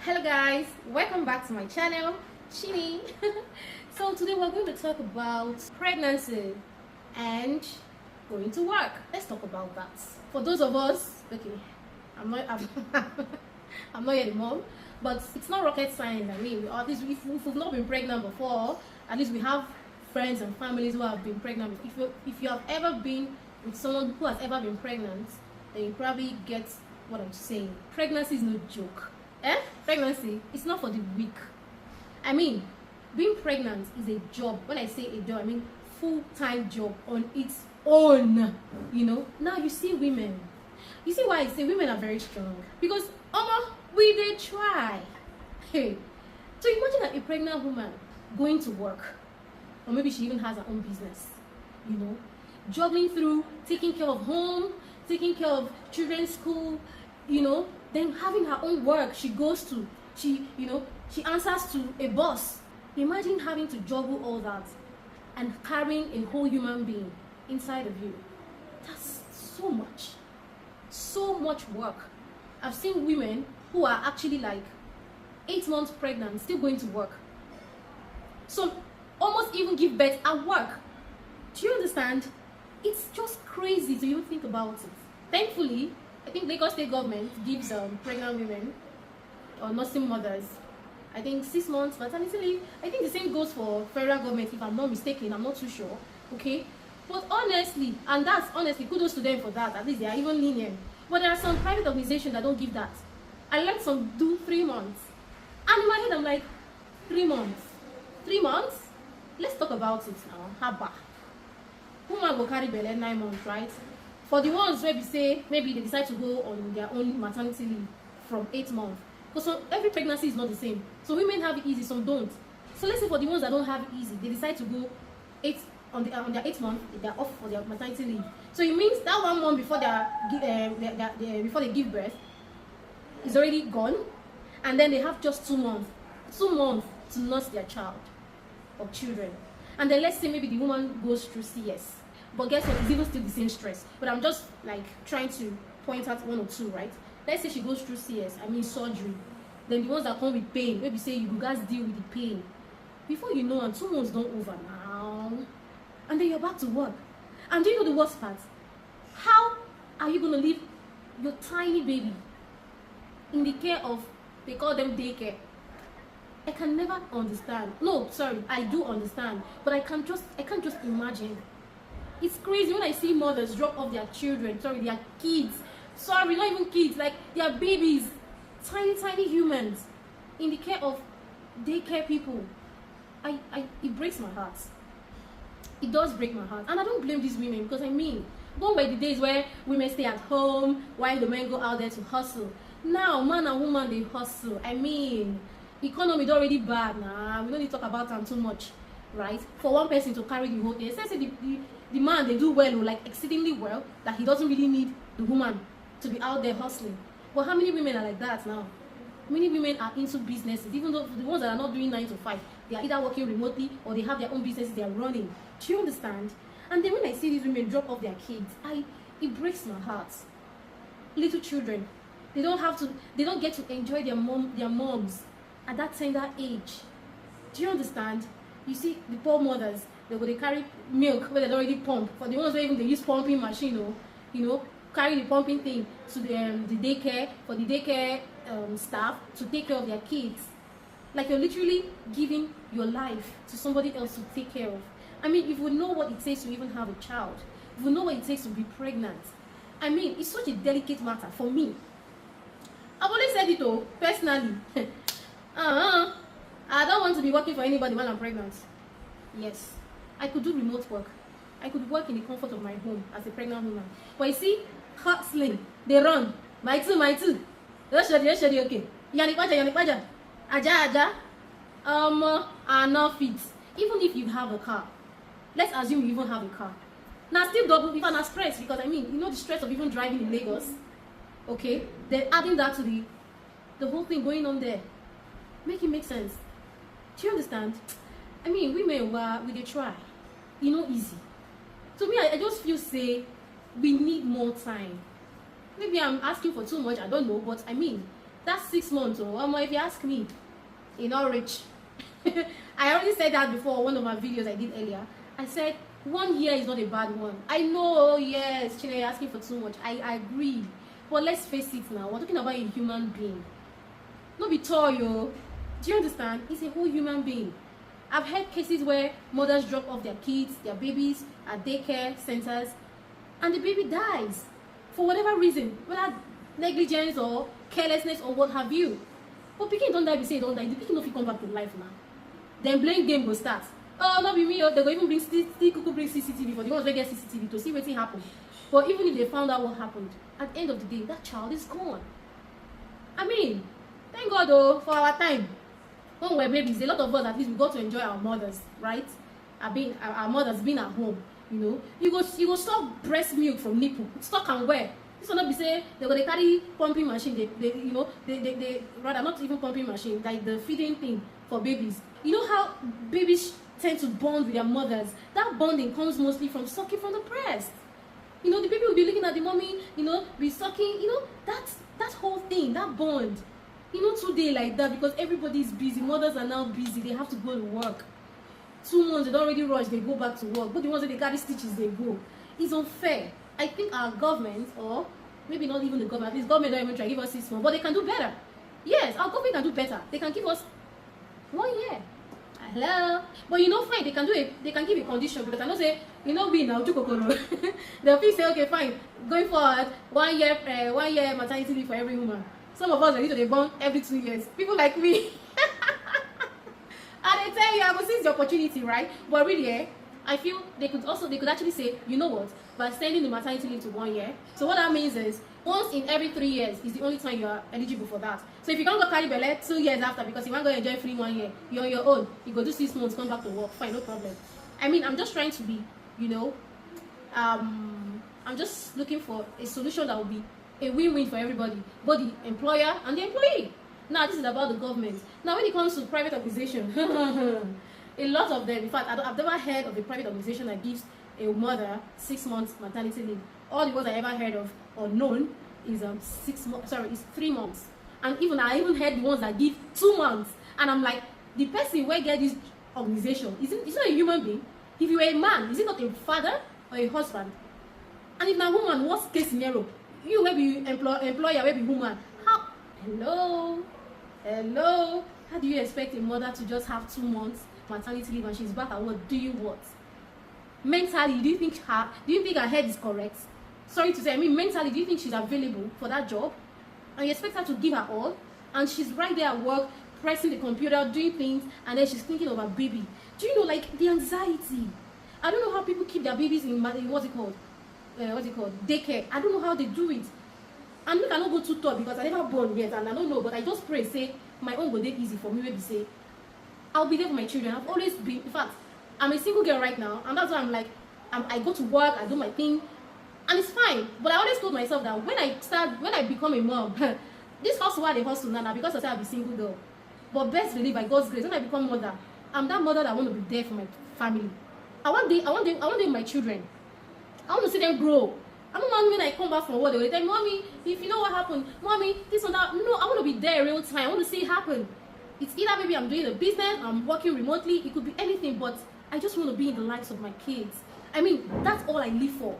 Hello guys, welcome back to my channel, Chinny. So today we're going to talk about pregnancy and going to work. Let's talk about that. For those of us, okay, I'm not yet a mom, but it's not rocket science. I mean, at least if we've not been pregnant before, at least we have friends and families who have been pregnant. If you have ever been with someone who has ever been pregnant, then you probably get what I'm saying. Pregnancy is no joke. Pregnancy, it's not for the weak. I mean, being pregnant is a job. When I say a job, I mean full-time job on its own. Now you see women. You see why I say women are very strong? Because they try. Hey, so imagine a pregnant woman going to work, or maybe she even has her own business. Juggling through taking care of home, taking care of children's school, then having her own work she goes to, she answers to a boss. Imagine having to juggle all that and carrying a whole human being inside of you. That's so much work. I've seen women who are actually like 8 months pregnant still going to work. Some almost even give birth at work. Do you understand? It's just crazy to even think about it. Thankfully, I think Lagos State government gives pregnant women or nursing mothers, I think 6 months maternity leave. I think the same goes for federal government, if I'm not mistaken. I'm not too sure. Okay, but honestly, kudos to them for that. At least they are even lenient. But there are some private organizations that don't give that. I let some do 3 months, and in my head I'm like, 3 months, 3 months. Let's talk about it now. Haba, woman will carry belly 9 months, right? For the ones where we say maybe they decide to go on their own maternity leave from 8 months, because every pregnancy is not the same. So women have it easy, some don't. So let's say for the ones that don't have it easy, they decide to go on their 8 months, they're off for their maternity leave. So it means that 1 month before before they give birth is already gone, and then they have just 2 months to nurse their child or children. And then let's say maybe the woman goes through CS. But guess what? It's even still the same stress. But I'm just like trying to point out 1 or 2, right? Let's say she goes through CS, surgery. Then the ones that come with pain, maybe say you guys deal with the pain. Before you know, and 2 months don't over now. And then you're back to work. And do you know the worst part? How are you going to leave your tiny baby in the care of, they call them daycare? I can never understand. No, sorry, I do understand. But I can't just imagine. It's crazy when I see mothers drop off their children, their kids, not even kids, like their babies, tiny humans, in the care of daycare people. It breaks my heart. It does break my heart. And I don't blame these women, because gone by the days where women stay at home while the men go out there to hustle. Now, man and woman, they hustle. Economy is already bad now. We don't need to talk about them too much, right? For one person to carry the whole thing. Especially the man, they do well, like exceedingly well, that he doesn't really need the woman to be out there hustling. But how many women are like that now? Many women are into businesses, even though the ones that are not doing 9 to 5, they are either working remotely or they have their own businesses they are running. Do you understand? And then when I see these women drop off their kids, it breaks my heart. Little children, they don't get to enjoy their moms at that tender age. Do you understand? You see the poor mothers, they carry milk where they already pump. For the ones where even they use pumping machine, carry the pumping thing to the daycare, for the daycare staff to take care of their kids. Like you're literally giving your life to somebody else to take care of. If we know what it takes to even have a child, if we know what it takes to be pregnant, it's such a delicate matter for me. I've always said it though, personally. I don't want to be working for anybody while I'm pregnant. Yes, I could do remote work. I could work in the comfort of my home as a pregnant woman. But you see, hustling, they run. My two. Okay. Yanikwaja. Aja. Are not fit. Even if you have a car. Let's assume you even have a car. Now still double, even a stress, because the stress of even driving in Lagos. Okay? Then adding that to the whole thing going on there. Make it make sense. Do you understand? Women, we dey try. Easy. To me, I just feel say we need more time. Maybe I'm asking for too much, I don't know, but That's 6 months. If you ask me, you're not rich. I already said that before, one of my videos I did earlier. I said 1 year is not a bad one. I know, yes, Chinny, you're asking for too much. I agree. But let's face it now, we're talking about a human being. Not be tall, yo. Do you understand? It's a whole human being. I've heard cases where mothers drop off their kids, their babies at daycare centers, and the baby dies for whatever reason, whether negligence or carelessness or what have you. But pikin don't die, be say don't die. The pikin no fit come back to life now. Then blame game will start. Oh, not be me. They go even bring still bring CCTV for the ones wey get CCTV to see wetin happen. But even if they found out what happened, at the end of the day, that child is gone. I mean, thank God though for our time. When we were babies, a lot of us at least we got to enjoy our mothers, right? Our mothers being at home, you know. You go stop breast milk from nipple, stock and wear. This will not be say they carry pumping machine. They rather not even pumping machine, like the feeding thing for babies. You know how babies tend to bond with their mothers. That bonding comes mostly from sucking from the breast. You know, the baby will be looking at the mommy, you know, be sucking. You know, that whole thing, that bond. You know, today like that because everybody is busy. Mothers are now busy. They have to go to work. 2 months they don't already rush. They go back to work. But the ones that they carry stitches, they go. It's unfair. I think our government, or maybe not even the government, this government don't even try to give us 6 months, but they can do better. Yes, our government can do better. They can give us 1 year. Hello, but you know, fine. They can do it. They can give a condition because I know say you know we now they'll say okay, fine. Going forward, 1 year, 1 year maternity leave for every woman. Some of us are they born every 2 years. People like me. And they tell you, I will seize the opportunity, right? But really, I feel they could actually say, you know what, by extending the maternity leave to 1 year. So what that means is, once in every 3 years is the only time you are eligible for that. So if you can't go carry belle 2 years after because you want to go enjoy free 1 year, you're on your own. You go do 6 months, come back to work, fine, no problem. I mean, I'm just trying to be, you know, I'm just looking for a solution that will be a win-win for everybody, both the employer and the employee. Now this is about the government. Now when it comes to private organization, a lot of them, in fact, I've never heard of a private organization that gives a mother 6 months maternity leave. All the ones I ever heard of or known is 3 months. And I even heard the ones that give 2 months. And I'm like, the person where get this organization, is not a human being. If you were a man, is it not a father or a husband? And if na woman, worst case scenario, you will be employer, will be woman. How? Hello. How do you expect a mother to just have 2 months maternity leave and she's back at work? Do you what? Mentally, do you think her head is correct? Sorry to say, I mean mentally, do you think she's available for that job? And you expect her to give her all, and she's right there at work, pressing the computer, doing things, and then she's thinking of her baby. Do you know, like, the anxiety? I don't know how people keep their babies in what's it called, daycare. I don't know how they do it. And I cannot go too tall because I never born yet, and I don't know. But I just pray, say my own go dey easy for me. Maybe say I'll be there for my children. I've always been. In fact, I'm a single girl right now, and that's why I'm like, I go to work, I do my thing, and it's fine. But I always told myself that when I become a mom, this hustle why they hustle now because I say I'll be single girl. But best believe by God's grace, when I become mother, I'm that mother that want to be there for my family. I want them my children. I want to see them grow. I don't want when I come back from work, they will tell me, mommy, if you know what happened, mommy, this or that. No, I want to be there real time. I want to see it happen. It's either maybe I'm doing a business, I'm working remotely, it could be anything, but I just want to be in the lives of my kids. I mean, that's all I live for.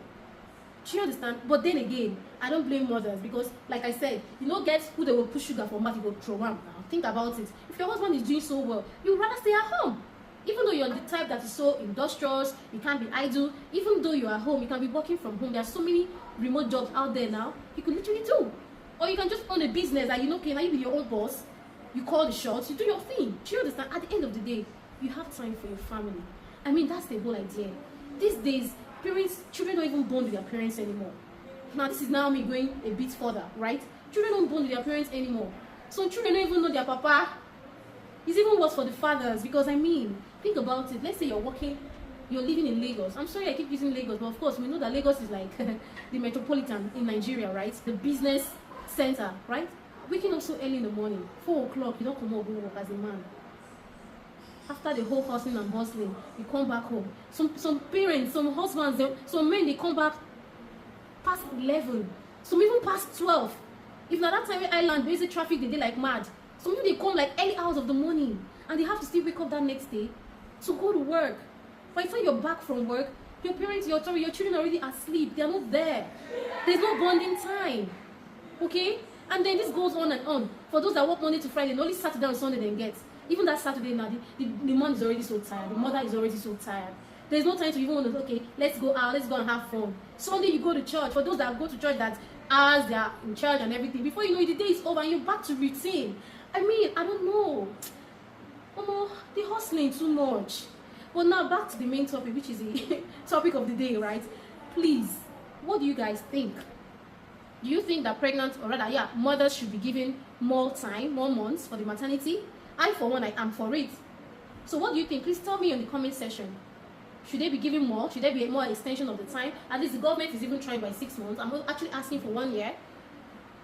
Do you understand? But then again, I don't blame mothers because, like I said, you know, get who they will push sugar for mouth, you go throw one. Now think about it. If your husband is doing so well, you'd rather stay at home. Even though you're the type that is so industrious, you can't be idle. Even though you're at home, you can be working from home. There are so many remote jobs out there now. You could literally do. Or you can just own a business that you know, okay, now you be your own boss. You call the shots, you do your thing. Do you understand? At the end of the day, you have time for your family. I mean, that's the whole idea. These days, children don't even bond with their parents anymore. Now, this is now me going a bit further, right? Children don't bond with their parents anymore. Some children don't even know their papa. It's even worse for the fathers because, I mean, think about it. Let's say you're living in Lagos. I'm sorry I keep using Lagos, but of course, we know that Lagos is like the metropolitan in Nigeria, right? The business center, right? Waking up so early in the morning, 4 o'clock, you don't come out go work as a man. After the whole hustling and bustling, you come back home. Some parents, some husbands, some men, they come back past 11, some even past 12. If not that time when I land, basic traffic they like mad. Some people they come like early hours of the morning and they have to still wake up that next day to go to work. By the time you're back from work, your parents, your children are already asleep. They're not there. There's no bonding time. Okay? And then this goes on and on. For those that work Monday to Friday, only Saturday and Sunday they get. Even that Saturday now, the man is already so tired. The mother is already so tired. There's no time to even want to, okay, let's go out, let's go and have fun. Sunday you go to church. For those that go to church that as they are in charge and everything, before you know it, the day is over and you're back to routine. I mean, I don't know. Oh, they're hustling too much. But now back to the main topic, which is the topic of the day, right? Please, what do you guys think? Do you think that pregnant, or rather, yeah, mothers should be given more time, more months for the maternity? I, for one, I am for it. So what do you think? Please tell me in the comment section. Should they be given more? Should there be more extension of the time? At least the government is even trying by 6 months. I'm actually asking for 1 year.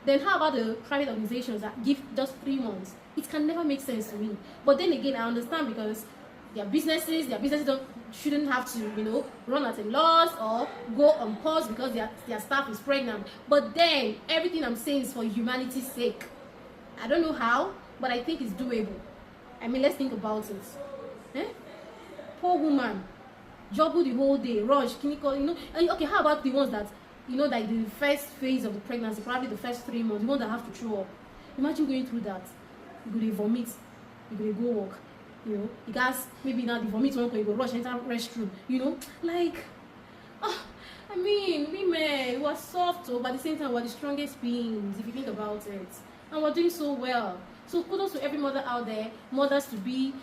Then how about the private organizations that give just 3 months? It can never make sense to me. But then again, I understand because their businesses shouldn't have to, you know, run at a loss or go on pause because their staff is pregnant. But then everything I'm saying is for humanity's sake. I don't know how, but I think it's doable. I mean, let's think about it. Poor woman, juggle the whole day, rush, clinical, you know. And okay, how about the ones that, you know, like the first phase of the pregnancy, probably the first 3 months, the ones that have to throw up. Imagine going through that. You go to vomit, you go to go walk. You know, you guys, maybe now the vomit one, you go rush enter restroom, you know, like, I mean, women, we are soft, but at the same time, we're the strongest beings, if you think about it, and we're doing so well. So kudos to every mother out there, mothers to be,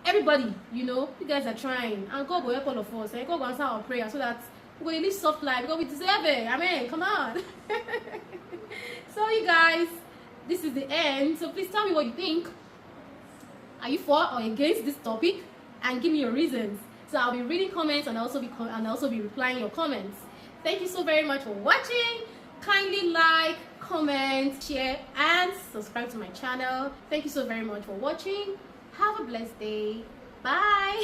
everybody, you know, you guys are trying, and God will help all of us, and God will answer our prayer, so that we will live soft life, because we deserve it, amen, come on. So you guys, this is the end, so please tell me what you think. Are you for or against this topic? And give me your reasons. So I'll be reading comments and also be replying your comments. Thank you so very much for watching. Kindly like, comment, share, and subscribe to my channel. Thank you so very much for watching. Have a blessed day. Bye.